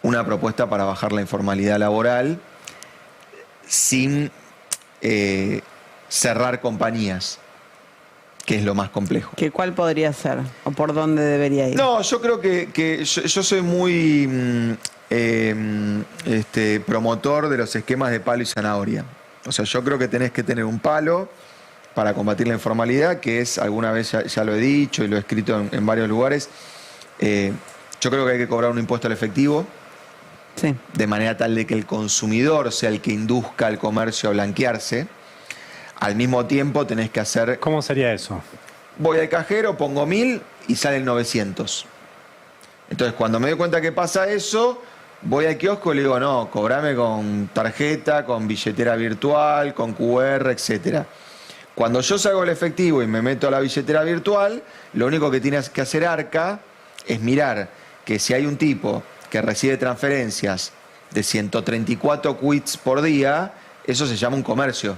una propuesta para bajar la informalidad laboral sin cerrar compañías, que es lo más complejo. ¿Cuál podría ser? ¿O por dónde debería ir? No, yo creo que yo soy muy promotor de los esquemas de palo y zanahoria. O sea, yo creo que tenés que tener un palo para combatir la informalidad, que es, alguna vez ya lo he dicho y lo he escrito en varios lugares, yo creo que hay que cobrar un impuesto al efectivo, sí, de manera tal de que el consumidor sea el que induzca al comercio a blanquearse. Al mismo tiempo tenés que hacer... ¿Cómo sería eso? Voy al cajero, pongo 1000 y salen 900. Entonces, cuando me doy cuenta que pasa eso, voy al kiosco y le digo, no, cobrame con tarjeta, con billetera virtual, con QR, etcétera. Cuando yo salgo el efectivo y me meto a la billetera virtual, lo único que tiene que hacer Arca es mirar que si hay un tipo que recibe transferencias de 134 quits por día, eso se llama un comercio.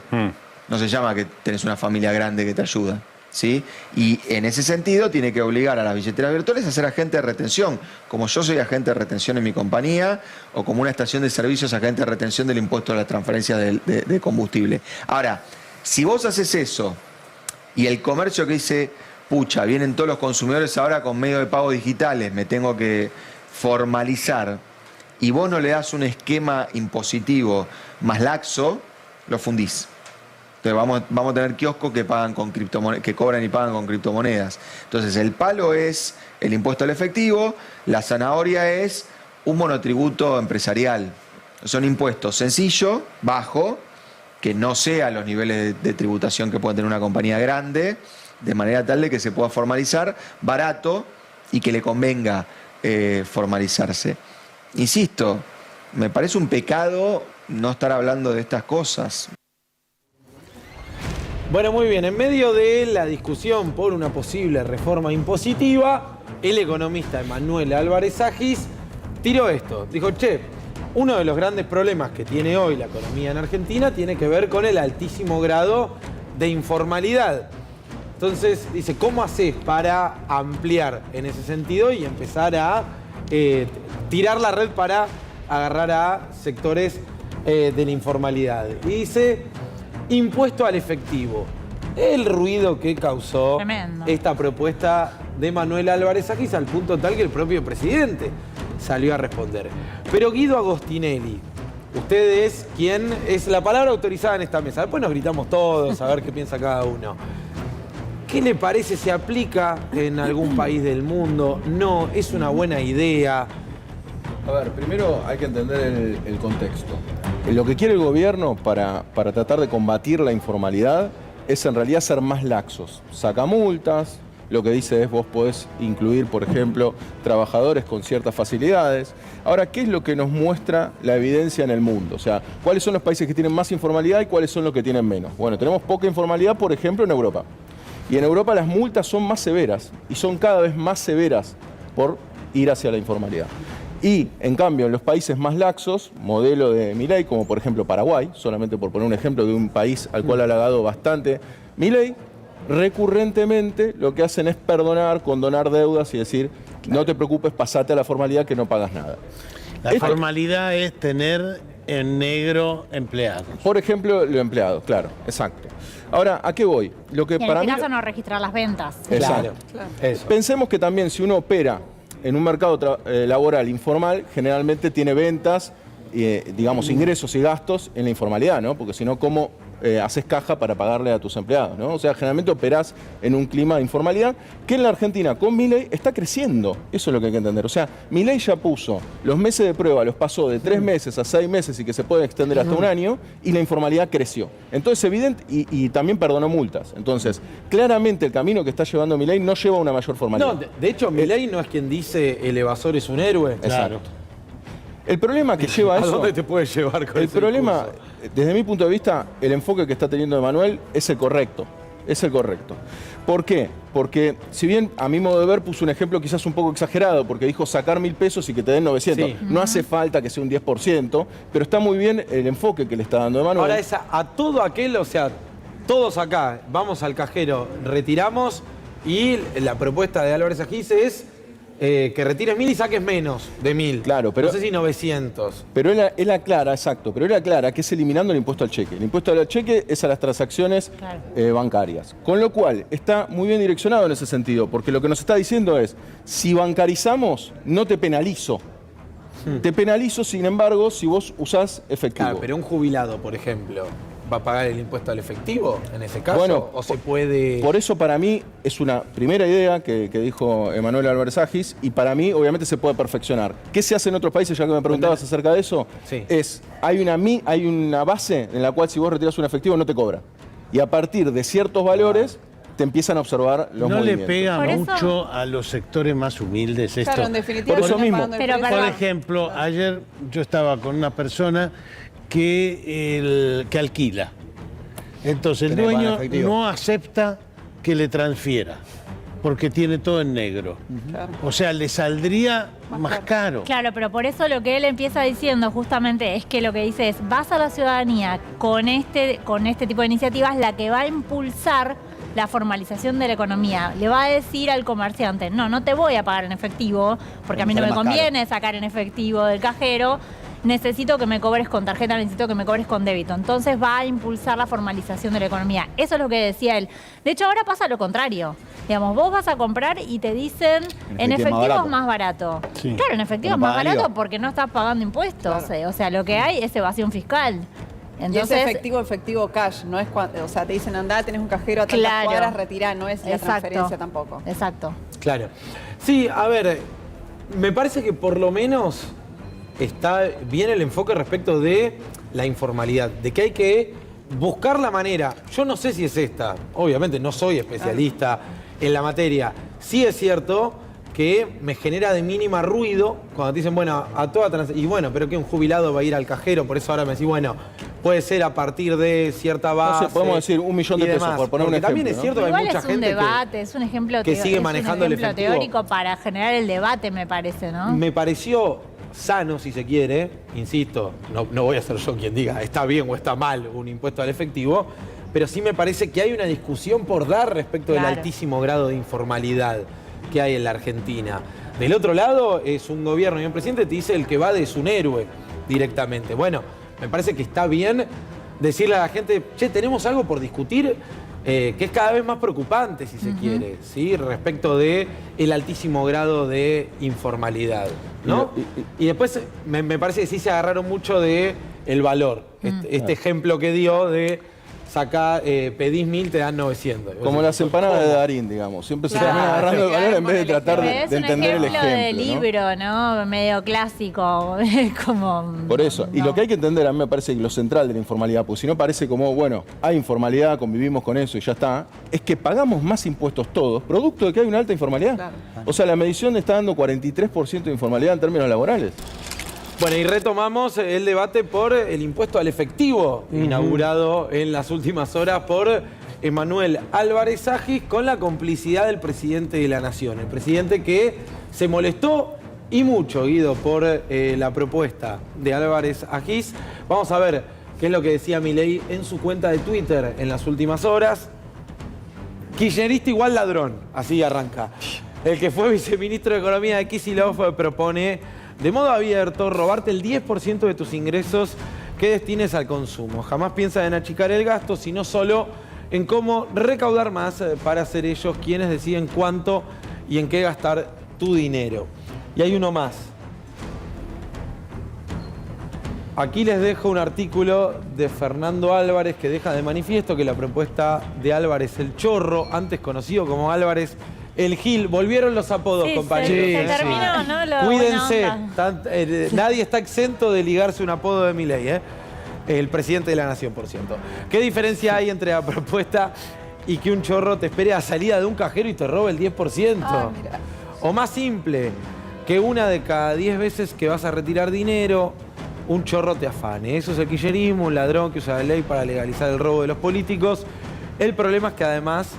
No se llama que tenés una familia grande que te ayuda, ¿sí? Y en ese sentido tiene que obligar a las billeteras virtuales a ser agente de retención, como yo soy agente de retención en mi compañía, o como una estación de servicios agente de retención del impuesto a la transferencia de combustible. Ahora, si vos haces eso y el comercio que dice, pucha, vienen todos los consumidores ahora con medios de pago digitales, me tengo que formalizar, y vos no le das un esquema impositivo más laxo, lo fundís. Entonces vamos a tener kioscos que pagan con criptomonedas, que cobran y pagan con criptomonedas. Entonces el palo es el impuesto al efectivo, la zanahoria es un monotributo empresarial. Son impuestos sencillo, bajo, que no sea los niveles de tributación que puede tener una compañía grande, de manera tal de que se pueda formalizar, barato y que le convenga formalizarse. Insisto, me parece un pecado no estar hablando de estas cosas. Bueno, muy bien. En medio de la discusión por una posible reforma impositiva, el economista Emanuel Álvarez Agis tiró esto. Dijo, che, uno de los grandes problemas que tiene hoy la economía en Argentina tiene que ver con el altísimo grado de informalidad. Entonces, dice, ¿cómo haces para ampliar en ese sentido y empezar a tirar la red para agarrar a sectores de la informalidad? Y dice, impuesto al efectivo. El ruido que causó esta propuesta de Emanuel Álvarez Agis, al punto tal que el propio presidente salió a responder. Pero Guido Agostinelli, usted es quien es la palabra autorizada en esta mesa. Después nos gritamos todos a ver qué piensa cada uno. ¿Qué le parece? ¿Se aplica en algún país del mundo? No, ¿es una buena idea? A ver, primero hay que entender el contexto. Lo que quiere el gobierno para tratar de combatir la informalidad es en realidad ser más laxos. Saca multas, lo que dice es vos podés incluir, por ejemplo, trabajadores con ciertas facilidades. Ahora, ¿qué es lo que nos muestra la evidencia en el mundo? O sea, ¿cuáles son los países que tienen más informalidad y cuáles son los que tienen menos? Bueno, tenemos poca informalidad, por ejemplo, en Europa. Y en Europa las multas son más severas y son cada vez más severas por ir hacia la informalidad. Y, en cambio, en los países más laxos, modelo de Milei, como por ejemplo Paraguay, solamente por poner un ejemplo de un país al cual ha halagado bastante Milei, recurrentemente lo que hacen es perdonar, condonar deudas y decir, no te preocupes, pasate a la formalidad que no pagas nada. La formalidad es tener en negro empleados. Por ejemplo, los empleados, claro, exacto. Ahora, ¿a qué voy? Lo que y en para este mí... caso no registrar las ventas. Exacto. Eso. Pensemos que también si uno opera en un mercado laboral informal, generalmente tiene ventas, digamos, ingresos y gastos en la informalidad, ¿no? Porque si no, ¿cómo haces caja para pagarle a tus empleados, ¿no? O sea, generalmente operás en un clima de informalidad que en la Argentina con Milei está creciendo. Eso es lo que hay que entender. O sea, Milei ya puso los meses de prueba, los pasó de 3 meses a 6 meses y que se puede extender hasta un año, y la informalidad creció. Entonces, evidente, y también perdonó multas. Entonces, claramente el camino que está llevando Milei no lleva a una mayor formalidad. No, de hecho, Milei no es quien dice el evasor es un héroe. Exacto. El problema que lleva a eso... ¿A dónde te puede llevar con el ese problema, discurso? desde mi punto de vista, el enfoque que está teniendo Emanuel es el correcto. Es el correcto. ¿Por qué? Porque, si bien a mi modo de ver puso un ejemplo quizás un poco exagerado, porque dijo sacar 1000 pesos y que te den 900. Sí. No hace falta que sea un 10%, pero está muy bien el enfoque que le está dando Emanuel. Ahora, a todo aquel, o sea, todos acá, vamos al cajero, retiramos, y la propuesta de Álvarez Agis es que retires 1.000 y saques menos de 1.000. Claro, pero- no sé si 900. Pero él aclara, exacto, pero él aclara que es eliminando el impuesto al cheque. El impuesto al cheque es a las transacciones bancarias. Con lo cual, está muy bien direccionado en ese sentido, porque lo que nos está diciendo es, si bancarizamos, no te penalizo. Te penalizo, sin embargo, si vos usás efectivo. Claro, pero un jubilado, por ejemplo, ¿va a pagar el impuesto al efectivo en ese caso? Bueno, ¿O se puede...? Por eso para mí es una primera idea que dijo Emanuel Álvarez Agis y para mí obviamente se puede perfeccionar. ¿Qué se hace en otros países? Ya que me preguntabas acerca de eso, Sí. hay una base en la cual si vos retiras un efectivo no te cobra. Y a partir de ciertos valores te empiezan a observar los ¿No le movimientos. pega Por eso- mucho a los sectores más humildes esto? Claro, en definitiva, Por eso terminan mismo. pagando Pero impuestos. Por perdón. ejemplo, ayer yo estaba con una persona que alquila. Entonces el Tiene que pagar dueño efectivo. no acepta que le transfiera, porque tiene todo en negro. Claro. O sea, le saldría más caro. Claro, pero por eso lo que él empieza diciendo justamente es que lo que dice es, vas a la ciudadanía con este tipo de iniciativas, la que va a impulsar la formalización de la economía. Le va a decir al comerciante, no te voy a pagar en efectivo, porque a mí no me sale más caro. conviene sacar en efectivo del cajero, necesito que me cobres con tarjeta, necesito que me cobres con débito. Entonces va a impulsar la formalización de la economía. Eso es lo que decía él. De hecho, ahora pasa lo contrario. Digamos, vos vas a comprar y te dicen en efectivo es más barato. Sí. Claro, en efectivo es Como más pagar barato IVA. porque no estás pagando impuestos. Claro. O sea, lo que hay es evasión fiscal. Y Entonces, es efectivo cash, no es o sea, te dicen andá, tenés un cajero a tantas Claro. cuadras, retirá, no es la Exacto. transferencia tampoco. Exacto. Claro. Sí, a ver, me parece que por lo menos está bien el enfoque respecto de la informalidad, de que hay que buscar la manera. Yo no sé si es esta, obviamente no soy especialista en la materia. Sí es cierto que me genera de mínima ruido cuando te dicen, bueno, a toda y bueno, pero que un jubilado va a ir al cajero, por eso ahora me decís, bueno, puede ser a partir de cierta base. No sé, podemos decir 1 millón de y pesos, demás. por poner un Porque también ejemplo, es cierto que hay Igual mucha es un gente debate, es un ejemplo que sigue es un manejando el ejemplo efectivo. teórico para generar el debate, me parece, ¿no? Me pareció sano, si se quiere, insisto, no voy a ser yo quien diga está bien o está mal un impuesto al efectivo, pero sí me parece que hay una discusión por dar respecto del Claro. altísimo grado de informalidad que hay en la Argentina. Del otro lado, es un gobierno y un presidente te dice el que va es un héroe directamente. Bueno, me parece que está bien decirle a la gente, che, tenemos algo por discutir que es cada vez más preocupante, si se quiere, ¿sí? Respecto de el altísimo grado de informalidad, ¿no? Y después me parece que sí se agarraron mucho de el valor. Este ejemplo que dio de sacar, pedís 1.000, te dan 900. Como las empanadas de Darín, digamos. Siempre se Claro. termina agarrando el valor en vez de tratar Es de un entender el ejemplo de ejemplo. ¿no? libro, ¿no? Medio clásico, como... Por eso, y no. lo que hay que entender, a mí me parece que lo central de la informalidad, porque si no parece como, bueno, hay informalidad, convivimos con eso y ya está, es que pagamos más impuestos todos, producto de que hay una alta informalidad. Claro. O sea, la medición está dando 43% de informalidad en términos laborales. Bueno, y retomamos el debate por el impuesto al efectivo, inaugurado en las últimas horas por Emanuel Álvarez Agis, con la complicidad del presidente de la Nación. El presidente que se molestó y mucho, Guido, por la propuesta de Álvarez Agis. Vamos a ver qué es lo que decía Milei en su cuenta de Twitter en las últimas horas. Kirchnerista igual ladrón, así arranca. El que fue viceministro de Economía de Kicillof propone de modo abierto robarte el 10% de tus ingresos que destines al consumo. Jamás piensa en achicar el gasto, sino solo en cómo recaudar más para ser ellos quienes deciden cuánto y en qué gastar tu dinero. Y hay uno más. Aquí les dejo un artículo de Fernando Álvarez que deja de manifiesto que la propuesta de Álvarez el Chorro, antes conocido como Álvarez el Gil, volvieron los apodos, Sí, compañeros. se terminó, ¿no? Lo Cuídense, buena onda. nadie está exento de ligarse un apodo de Milei, ¿eh? El presidente de la Nación, por cierto. ¿Qué diferencia hay entre la propuesta y que un chorro te espere a salida de un cajero y te robe el 10%? Ah, mira. O más simple, que una de cada 10 veces que vas a retirar dinero, un chorro te afane. Eso es el kirchnerismo, un ladrón que usa la ley para legalizar el robo de los políticos. El problema es que además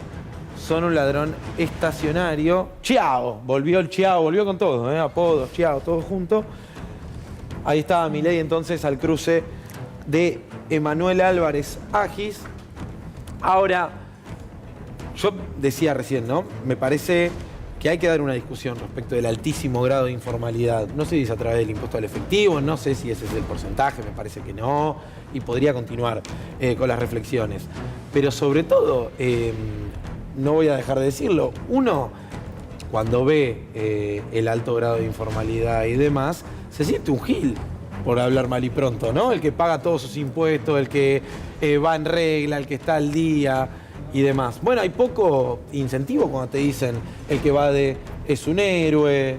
son un ladrón estacionario. Chiao, volvió el Chiao, volvió con todo, apodos, Chiao, todo junto. Ahí estaba Milei entonces al cruce de Emanuel Álvarez Agis. Ahora, yo decía recién, ¿no? Me parece que hay que dar una discusión respecto del altísimo grado de informalidad. No sé si es a través del impuesto al efectivo, no sé si ese es el porcentaje, me parece que no, y podría continuar con las reflexiones. Pero sobre todo, no voy a dejar de decirlo, uno, cuando ve el alto grado de informalidad y demás, se siente un gil, por hablar mal y pronto, ¿no? El que paga todos sus impuestos, el que va en regla, el que está al día y demás. Bueno, hay poco incentivo cuando te dicen el que va de es un héroe.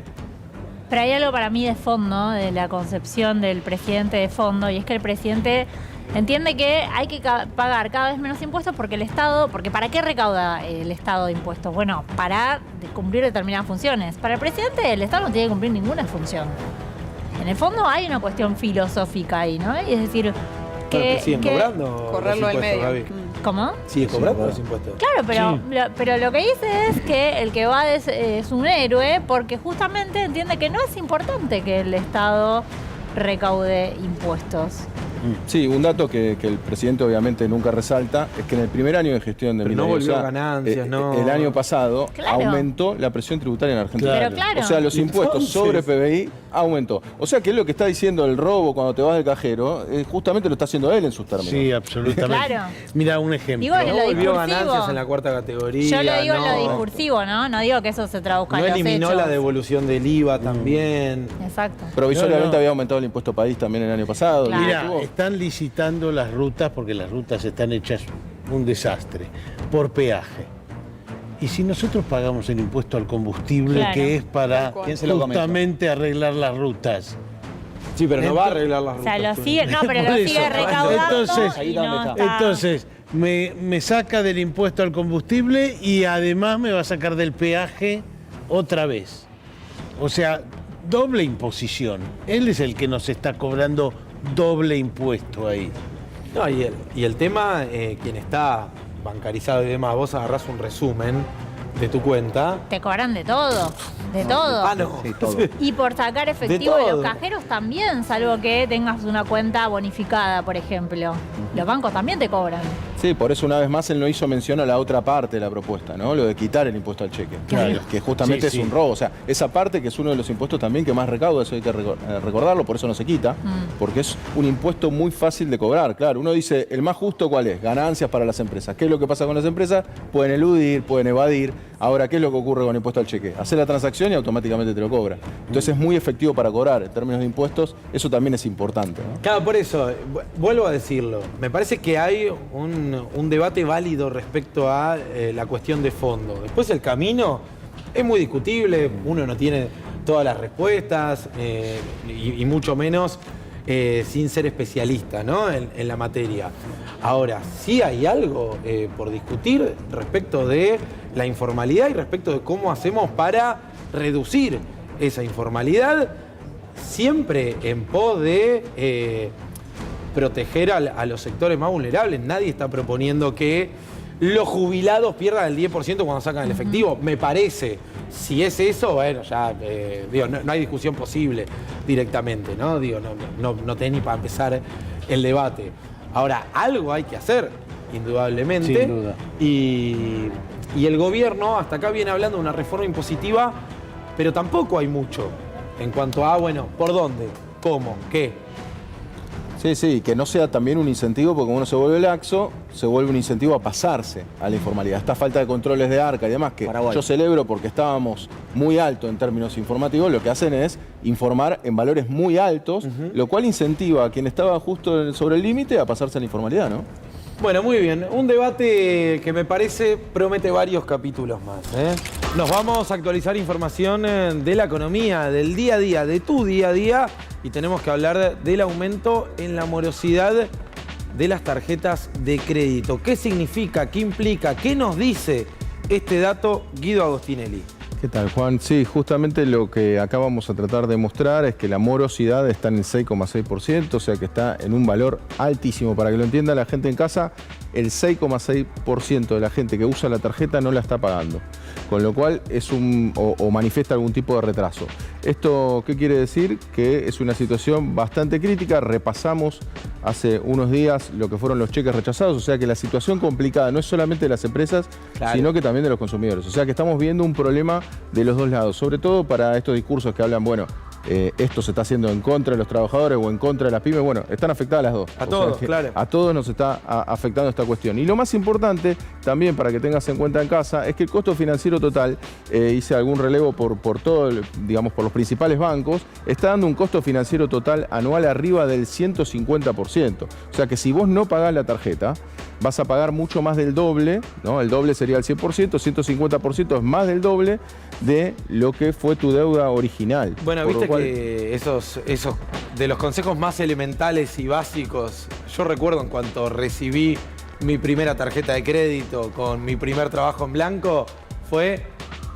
Pero hay algo para mí de fondo, de la concepción del presidente de fondo, y es que el presidente entiende que hay que pagar cada vez menos impuestos porque el Estado, porque ¿para qué recauda el Estado de impuestos? Bueno, para cumplir determinadas funciones. Para el presidente el Estado no tiene que cumplir ninguna función. En el fondo hay una cuestión filosófica ahí, ¿no? Y es decir, que... ¿Siguen cobrando correrlo los del impuestos, medio. Gaby? ¿Cómo? ¿Sigue cobrando los impuestos? Claro, pero lo que dice es que el que va es un héroe porque justamente entiende que no es importante que el Estado recaude impuestos. Sí, un dato que el presidente obviamente nunca resalta es que en el primer año de gestión de Pero no Milei, volvió ganancias, no. el año pasado Claro. aumentó la presión tributaria en Argentina. Pero claro. O sea, los impuestos sobre PBI aumentó. O sea, que es lo que está diciendo el robo cuando te vas del cajero, justamente lo está haciendo él en sus términos. Sí, absolutamente. Claro. Mira, un ejemplo. Digo, en No lo volvió discursivo. ganancias en la cuarta categoría. Yo lo digo en no. lo discursivo, ¿no? No digo que eso se traduzca No en los eliminó hechos. la devolución del IVA también. Exacto. Provisoriamente No. había aumentado el impuesto país también el año pasado. Claro. Mira, Estuvo- están licitando las rutas porque las rutas están hechas un desastre por peaje. Y si nosotros pagamos el impuesto al combustible, Claro. que es para Tal cual. ¿Quién se lo come justamente arreglar las rutas. Sí, pero no va a arreglar las O rutas. sea, lo sigue, no, pero Por lo eso. sigue recaudando Entonces, y ahí no donde está. está. Entonces, me saca del impuesto al combustible y además me va a sacar del peaje otra vez. O sea, doble imposición. Él es el que nos está cobrando doble impuesto ahí. No, y el tema, quien está bancarizado y demás, vos agarrás un resumen de tu cuenta. Te cobran de todo, de todo. Ah, no. Sí, todo. Y por sacar efectivo de todo. los cajeros también, salvo que tengas una cuenta bonificada, por ejemplo. Los bancos también te cobran. Sí, por eso una vez más él no hizo mención a la otra parte de la propuesta, ¿no? Lo de quitar el impuesto al cheque. Claro. Que justamente Sí, es sí. un robo. O sea, esa parte que es uno de los impuestos también que más recauda, eso hay que recordarlo, por eso no se quita, porque es un impuesto muy fácil de cobrar. Claro, uno dice, el más justo ¿cuál es? Ganancias para las empresas. ¿Qué es lo que pasa con las empresas? Pueden eludir, pueden evadir. Ahora, ¿qué es lo que ocurre con el impuesto al cheque? Hacer la transacción y automáticamente te lo cobra. Entonces es muy efectivo para cobrar. En términos de impuestos, eso también es importante, ¿no? Claro, por eso, vuelvo a decirlo. Me parece que hay un debate válido respecto a la cuestión de fondo. Después el camino es muy discutible, uno no tiene todas las respuestas y mucho menos sin ser especialista, ¿no? en la materia. Ahora, sí hay algo por discutir respecto de la informalidad y respecto de cómo hacemos para reducir esa informalidad, siempre en pos de proteger a los sectores más vulnerables. Nadie está proponiendo que los jubilados pierdan el 10% cuando sacan el efectivo. Me parece. Si es eso, bueno, ya digo, no hay discusión posible directamente, ¿no? Digo, no tenés ni para empezar el debate. Ahora, algo hay que hacer, indudablemente. Sin duda. Y el gobierno hasta acá viene hablando de una reforma impositiva, pero tampoco hay mucho en cuanto a, bueno, ¿por dónde? ¿Cómo? ¿Qué? Sí, sí, que no sea también un incentivo, porque uno se vuelve laxo, se vuelve un incentivo a pasarse a la informalidad. Esta falta de controles de ARCA y demás, que Paraguay. yo celebro porque estábamos muy alto en términos informativos, lo que hacen es informar en valores muy altos, lo cual incentiva a quien estaba justo sobre el límite a pasarse a la informalidad, ¿no? Bueno, muy bien. Un debate que me parece promete varios capítulos más, ¿eh? Nos vamos a actualizar información de la economía, del día a día, de tu día a día, y tenemos que hablar del aumento en la morosidad de las tarjetas de crédito. ¿Qué significa? ¿Qué implica? ¿Qué nos dice este dato, Guido Agostinelli? ¿Qué tal, Juan? Sí, justamente lo que acá vamos a tratar de mostrar es que la morosidad está en el 6,6%, o sea que está en un valor altísimo. Para que lo entienda la gente en casa, el 6,6% de la gente que usa la tarjeta no la está pagando. Con lo cual es o manifiesta algún tipo de retraso. ¿Esto qué quiere decir? Que es una situación bastante crítica. Repasamos hace unos días lo que fueron los cheques rechazados, o sea que la situación complicada no es solamente de las empresas, sino que también de los consumidores. O sea que estamos viendo un problema de los dos lados, sobre todo para estos discursos que hablan, bueno, esto se está haciendo en contra de los trabajadores o en contra de las pymes. Bueno, están afectadas las dos. A todos, claro. A todos nos está afectando esta cuestión. Y lo más importante, también para que tengas en cuenta en casa, es que el costo financiero total, hice algún relevo por todo, digamos, por los principales bancos, está dando un costo financiero total anual arriba del 150%. O sea que si vos no pagás la tarjeta, vas a pagar mucho más del doble, ¿no? El doble sería el 100%, 150% es más del doble de lo que fue tu deuda original. Bueno, viste que esos de los consejos más elementales y básicos, yo recuerdo en cuanto recibí mi primera tarjeta de crédito con mi primer trabajo en blanco, fue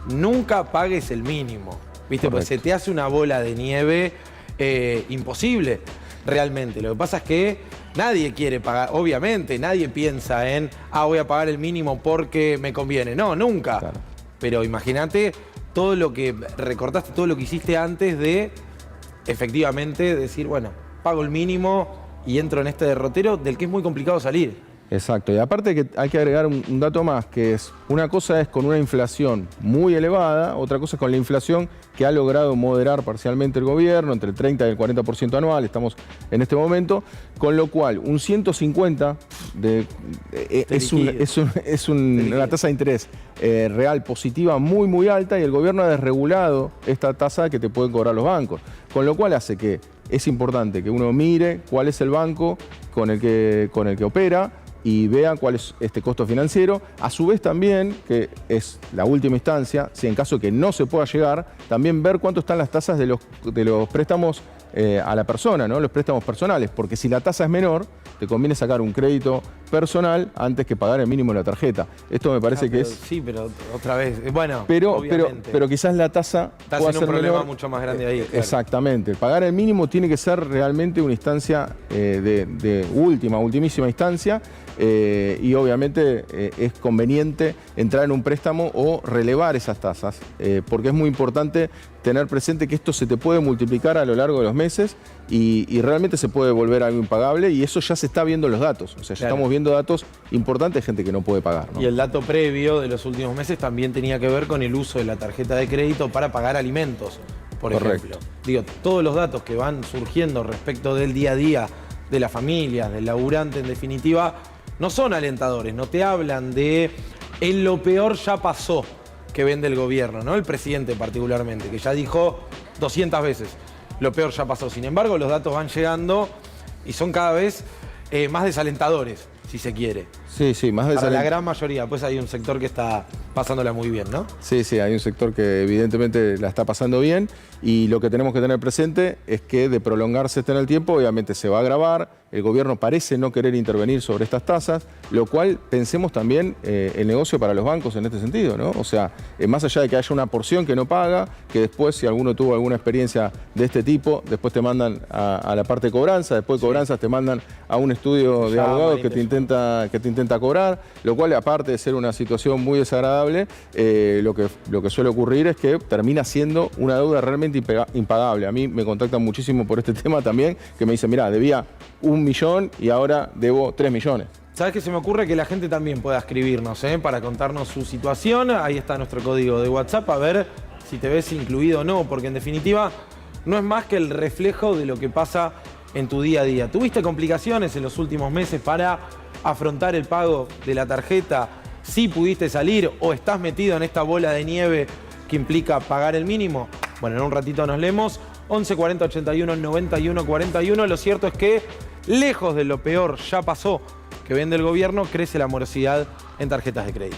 nunca pagues el mínimo, ¿viste? Porque se te hace una bola de nieve imposible, realmente. Lo que pasa es que nadie quiere pagar, obviamente, nadie piensa en, voy a pagar el mínimo porque me conviene. No, nunca. Claro. Pero imagínate todo lo que recortaste, todo lo que hiciste antes de efectivamente decir, bueno, pago el mínimo y entro en este derrotero del que es muy complicado salir. Exacto, y aparte que hay que agregar un dato más, que es, una cosa es con una inflación muy elevada, otra cosa es con la inflación que ha logrado moderar parcialmente el gobierno, entre el 30 y el 40% anual, estamos en este momento, con lo cual un 150 es una tasa de interés real positiva muy, muy alta, y el gobierno ha desregulado esta tasa que te pueden cobrar los bancos, con lo cual hace que es importante que uno mire cuál es el banco con el que opera, y vean cuál es este costo financiero. A su vez también, que es la última instancia, si en caso que no se pueda llegar, también ver cuánto están las tasas de los préstamos a la persona, ¿no? Los préstamos personales, porque si la tasa es menor, te conviene sacar un crédito personal antes que pagar el mínimo de la tarjeta. Esto me parece que es... Sí, pero otra vez, bueno, pero quizás la tasa pueda ser un problema menor, mucho más grande ahí. Claro. Exactamente. Pagar el mínimo tiene que ser realmente una instancia de ultimísima instancia, y obviamente es conveniente entrar en un préstamo o relevar esas tasas, porque es muy importante tener presente que esto se te puede multiplicar a lo largo de los meses y realmente se puede volver algo impagable, y eso ya se está viendo en los datos. O sea, ya estamos viendo datos importantes de gente que no puede pagar, ¿no? Y el dato previo de los últimos meses también tenía que ver con el uso de la tarjeta de crédito para pagar alimentos, por ejemplo. Digo, todos los datos que van surgiendo respecto del día a día de las familias, del laburante en definitiva, no son alentadores, no te hablan de en lo peor ya pasó que vende el gobierno, ¿no? El presidente particularmente, que ya dijo 200 veces, lo peor ya pasó. Sin embargo, los datos van llegando y son cada vez más desalentadores, si se quiere. Sí, más desalentadores. Para la gran mayoría, pues hay un sector que está pasándola muy bien, ¿no? Sí, hay un sector que evidentemente la está pasando bien, y lo que tenemos que tener presente es que de prolongarse en el tiempo, obviamente se va a agravar. El gobierno parece no querer intervenir sobre estas tasas, lo cual pensemos también el negocio para los bancos en este sentido, ¿no? O sea, más allá de que haya una porción que no paga, que después, si alguno tuvo alguna experiencia de este tipo, después te mandan a la parte de cobranza, después de cobranzas te mandan a un estudio de abogados que te intenta cobrar, lo cual, aparte de ser una situación muy desagradable, lo que suele ocurrir es que termina siendo una deuda realmente impagable. A mí me contactan muchísimo por este tema también, que me dicen, mirá, debía 1 millón y ahora debo 3 millones. ¿Sabes qué se me ocurre? Que la gente también pueda escribirnos, para contarnos su situación. Ahí está nuestro código de WhatsApp, a ver si te ves incluido o no, porque en definitiva no es más que el reflejo de lo que pasa en tu día a día. ¿Tuviste complicaciones en los últimos meses para afrontar el pago de la tarjeta? ¿Sí pudiste salir o estás metido en esta bola de nieve que implica pagar el mínimo? Bueno, en un ratito nos leemos. 11 40 81 91 41. Lo cierto es que, lejos de lo peor ya pasó que vende el gobierno, crece la morosidad en tarjetas de crédito.